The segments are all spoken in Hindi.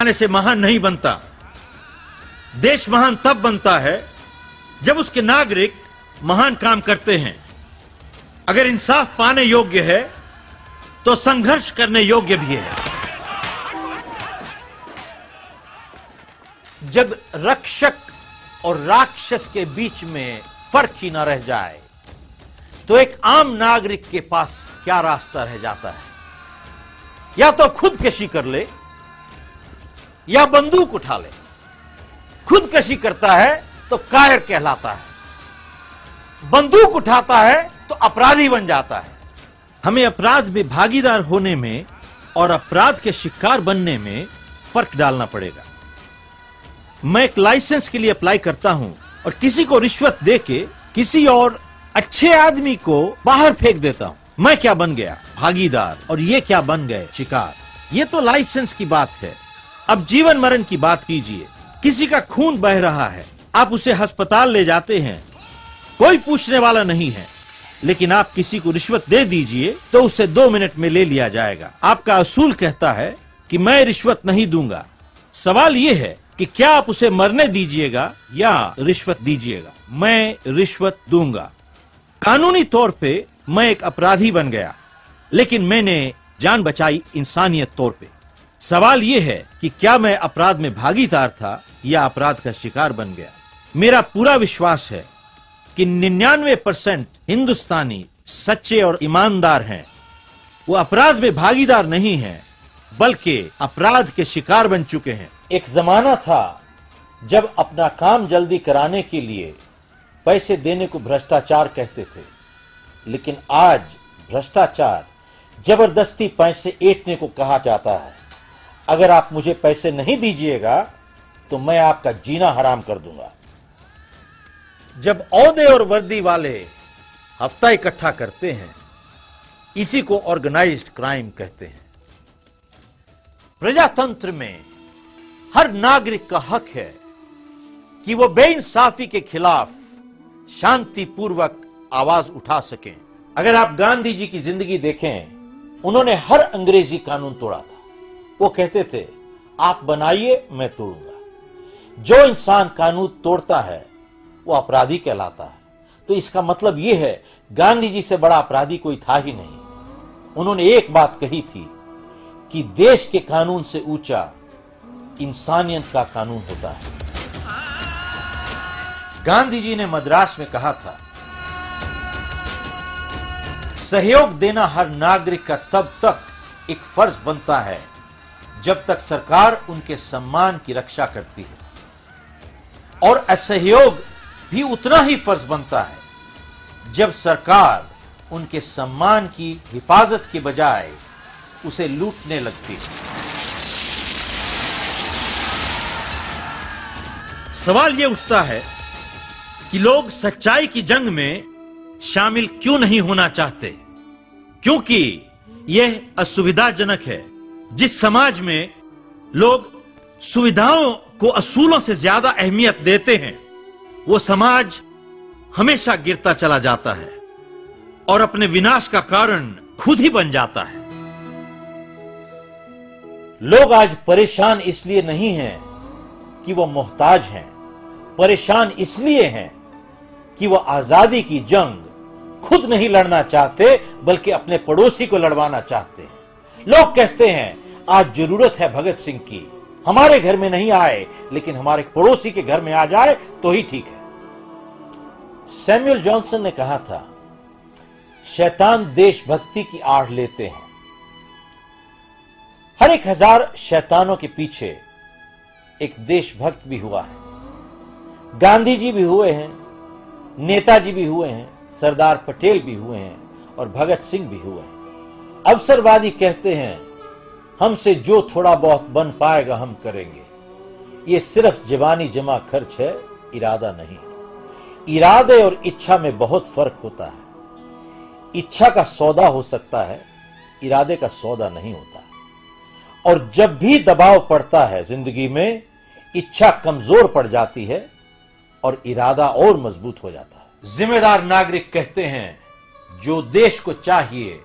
से महान नहीं बनता। देश महान तब बनता है जब उसके नागरिक महान काम करते हैं। अगर इंसाफ पाने योग्य है तो संघर्ष करने योग्य भी है। जब रक्षक और राक्षस के बीच में फर्क ही ना रह जाए तो एक आम नागरिक के पास क्या रास्ता रह जाता है? या तो खुदकशी कर ले या बंदूक उठा ले। खुदकशी करता है तो कायर कहलाता है, बंदूक उठाता है तो अपराधी बन जाता है। हमें अपराध में भागीदार होने में और अपराध के शिकार बनने में फर्क डालना पड़ेगा। मैं एक लाइसेंस के लिए अप्लाई करता हूं और किसी को रिश्वत देके किसी और अच्छे आदमी को बाहर फेंक देता हूं। मैं क्या बन गया? भागीदार। और ये क्या बन गए? शिकार। ये तो लाइसेंस की बात है। अब जीवन मरण की बात कीजिए। किसी का खून बह रहा है, आप उसे अस्पताल ले जाते हैं, कोई पूछने वाला नहीं है। लेकिन आप किसी को रिश्वत दे दीजिए तो उसे 2 मिनट में ले लिया जाएगा। आपका असूल कहता है कि मैं रिश्वत नहीं दूंगा। सवाल यह है कि क्या आप उसे मरने दीजिएगा या रिश्वत दीजिएगा? मैं रिश्वत दूंगा। कानूनी तौर पे मैं एक अपराधी बन गया, लेकिन मैंने जान बचाई इंसानियत तौर पे। सवाल यह है कि क्या मैं अपराध में भागीदार था या अपराध का शिकार बन गया? मेरा पूरा विश्वास है कि 99% हिंदुस्तानी सच्चे और ईमानदार हैं। वो अपराध में भागीदार नहीं हैं, बल्कि अपराध के शिकार बन चुके हैं। एक जमाना था जब अपना काम जल्दी कराने के लिए पैसे देने को भ्रष्टाचार कहते थे, लेकिन आज भ्रष्टाचार जबरदस्ती पैसे ऐंठने को कहा जाता है। अगर आप मुझे पैसे नहीं दीजिएगा तो मैं आपका जीना हराम कर दूंगा। जब औहदे और वर्दी वाले हफ्ता इकट्ठा करते हैं, इसी को ऑर्गेनाइज्ड क्राइम कहते हैं। प्रजातंत्र में हर नागरिक का हक है कि वो बेइंसाफी के खिलाफ शांतिपूर्वक आवाज उठा सकें। अगर आप गांधी जी की जिंदगी देखें, उन्होंने हर अंग्रेजी कानून तोड़ा था। वो कहते थे, आप बनाइए, मैं तोड़ूंगा। जो इंसान कानून तोड़ता है वो अपराधी कहलाता है। तो इसका मतलब यह है, गांधी जी से बड़ा अपराधी कोई था ही नहीं। उन्होंने एक बात कही थी कि देश के कानून से ऊंचा इंसानियत का कानून होता है। गांधी जी ने मद्रास में कहा था, सहयोग देना हर नागरिक का तब तक एक फर्ज बनता है जब तक सरकार उनके सम्मान की रक्षा करती है, और असहयोग भी उतना ही फर्ज बनता है जब सरकार उनके सम्मान की हिफाजत के बजाय उसे लूटने लगती है। सवाल यह उठता है कि लोग सच्चाई की जंग में शामिल क्यों नहीं होना चाहते? क्योंकि यह असुविधाजनक है। जिस समाज में लोग सुविधाओं को असूलों से ज्यादा अहमियत देते हैं, वो समाज हमेशा गिरता चला जाता है और अपने विनाश का कारण खुद ही बन जाता है। लोग आज परेशान इसलिए नहीं हैं कि वो मोहताज हैं, परेशान इसलिए हैं कि वो आजादी की जंग खुद नहीं लड़ना चाहते, बल्कि अपने पड़ोसी को लड़वाना चाहते हैं। लोग कहते हैं, आज जरूरत है भगत सिंह की, हमारे घर में नहीं आए, लेकिन हमारे पड़ोसी के घर में आ जाए तो ही ठीक है। सैमुअल जॉनसन ने कहा था, शैतान देशभक्ति की आड़ लेते हैं। हर 1000 शैतानों के पीछे एक देशभक्त भी हुआ है। गांधी जी भी हुए हैं, नेताजी भी हुए हैं, सरदार पटेल भी हुए हैं और भगत सिंह भी हुए हैं। अवसरवादी कहते हैं, हमसे जो थोड़ा बहुत बन पाएगा हम करेंगे। ये सिर्फ जवानी जमा खर्च है, इरादा नहीं। इरादे और इच्छा में बहुत फर्क होता है। इच्छा का सौदा हो सकता है, इरादे का सौदा नहीं होता। और जब भी दबाव पड़ता है जिंदगी में, इच्छा कमजोर पड़ जाती है और इरादा और मजबूत हो जाता है। जिम्मेदार नागरिक कहते हैं, जो देश को चाहिए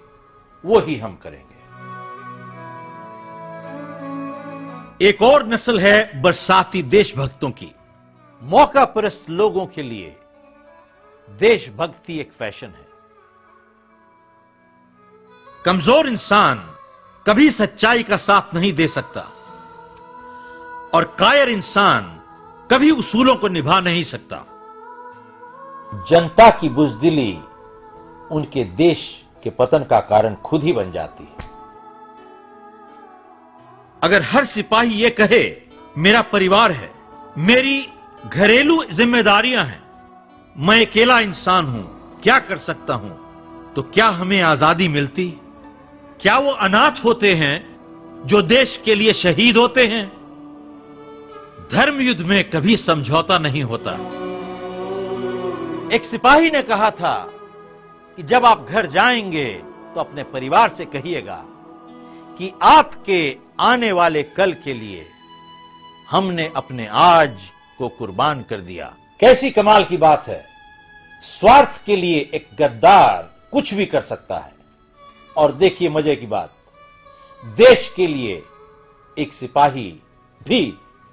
वो ही हम करेंगे। एक और नस्ल है बरसाती देशभक्तों की। मौका परस्त लोगों के लिए देशभक्ति एक फैशन है। कमजोर इंसान कभी सच्चाई का साथ नहीं दे सकता और कायर इंसान कभी उसूलों को निभा नहीं सकता। जनता की बुजदिली उनके देश के पतन का कारण खुद ही बन जाती है। अगर हर सिपाही यह कहे मेरा परिवार है, मेरी घरेलू जिम्मेदारियां हैं, मैं अकेला इंसान हूं, क्या कर सकता हूं, तो क्या हमें आजादी मिलती? क्या वो अनाथ होते हैं जो देश के लिए शहीद होते हैं? धर्म युद्ध में कभी समझौता नहीं होता। एक सिपाही ने कहा था कि जब आप घर जाएंगे तो अपने परिवार से कहिएगा कि आपके आने वाले कल के लिए हमने अपने आज को कुर्बान कर दिया। कैसी कमाल की बात है। स्वार्थ के लिए एक गद्दार कुछ भी कर सकता है, और देखिए मजे की बात, देश के लिए एक सिपाही भी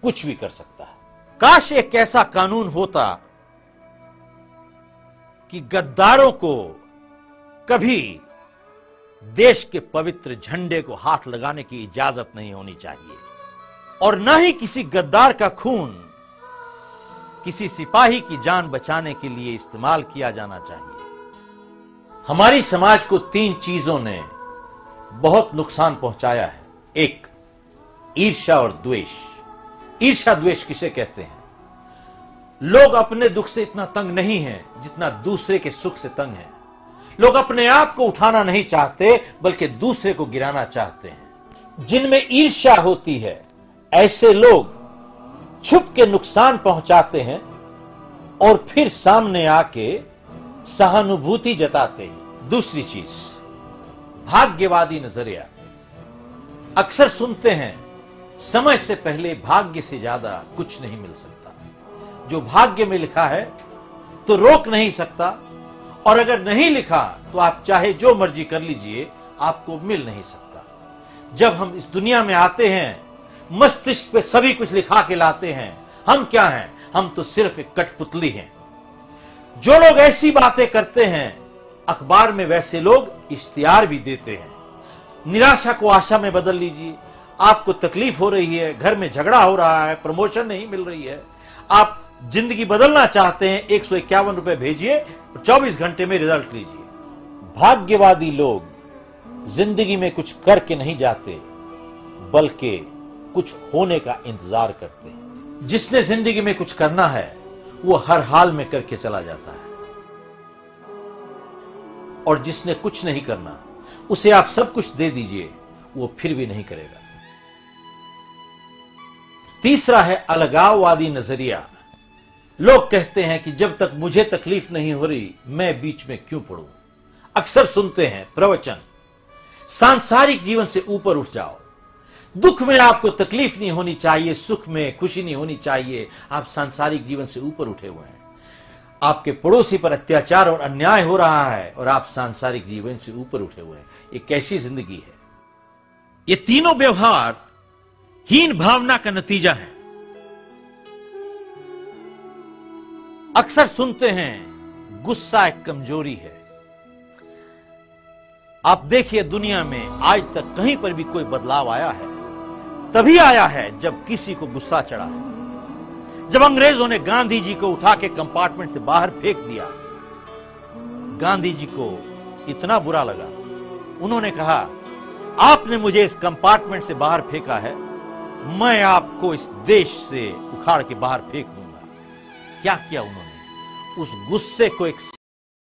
कुछ भी कर सकता है। काश एक ऐसा कानून होता कि गद्दारों को कभी देश के पवित्र झंडे को हाथ लगाने की इजाजत नहीं होनी चाहिए, और न ही किसी गद्दार का खून किसी सिपाही की जान बचाने के लिए इस्तेमाल किया जाना चाहिए। हमारी समाज को 3 चीजों ने बहुत नुकसान पहुंचाया है। एक, ईर्ष्या और द्वेष। ईर्ष्या द्वेष किसे कहते हैं? लोग अपने दुख से इतना तंग नहीं हैं जितना दूसरे के सुख से तंग हैं। लोग अपने आप को उठाना नहीं चाहते बल्कि दूसरे को गिराना चाहते हैं। जिनमें ईर्ष्या होती है ऐसे लोग छुप के नुकसान पहुंचाते हैं और फिर सामने आके सहानुभूति जताते हैं। दूसरी चीज, भाग्यवादी नजरिया। अक्सर सुनते हैं समय से पहले भाग्य से ज्यादा कुछ नहीं मिल सकता। जो भाग्य में लिखा है तो रोक नहीं सकता, और अगर नहीं लिखा तो आप चाहे जो मर्जी कर लीजिए, आपको मिल नहीं सकता। जब हम इस दुनिया में आते हैं मस्तिष्क पे सभी कुछ लिखा के लाते हैं। हम क्या हैं? हम तो सिर्फ एक कठपुतली हैं। जो लोग ऐसी बातें करते हैं अखबार में वैसे लोग इश्तिहार भी देते हैं। निराशा को आशा में बदल लीजिए। आपको तकलीफ हो रही है, घर में झगड़ा हो रहा है, प्रमोशन नहीं मिल रही है, आप जिंदगी बदलना चाहते हैं, 151 रुपए भेजिए, 24 घंटे में रिजल्ट लीजिए। भाग्यवादी लोग जिंदगी में कुछ करके नहीं जाते बल्कि कुछ होने का इंतजार करते हैं। जिसने जिंदगी में कुछ करना है वो हर हाल में करके चला जाता है, और जिसने कुछ नहीं करना उसे आप सब कुछ दे दीजिए, वो फिर भी नहीं करेगा। तीसरा है अलगाववादी नजरिया। लोग कहते हैं कि जब तक मुझे तकलीफ नहीं हो रही मैं बीच में क्यों पड़ूं। अक्सर सुनते हैं प्रवचन, सांसारिक जीवन से ऊपर उठ जाओ, दुख में आपको तकलीफ नहीं होनी चाहिए, सुख में खुशी नहीं होनी चाहिए, आप सांसारिक जीवन से ऊपर उठे हुए हैं। आपके पड़ोसी पर अत्याचार और अन्याय हो रहा है और आप सांसारिक जीवन से ऊपर उठे हुए हैं। ये कैसी जिंदगी है? ये तीनों व्यवहार हीन भावना का नतीजा है। अक्सर सुनते हैं गुस्सा एक कमजोरी है। आप देखिए दुनिया में आज तक कहीं पर भी कोई बदलाव आया है तभी आया है जब किसी को गुस्सा चढ़ा है। जब अंग्रेजों ने गांधी जी को उठा के कंपार्टमेंट से बाहर फेंक दिया, गांधी जी को इतना बुरा लगा, उन्होंने कहा आपने मुझे इस कंपार्टमेंट से बाहर फेंका है, मैं आपको इस देश से उखाड़ के बाहर फेंक दूंगा। क्या किया उन्होंने? उस गुस्से को एक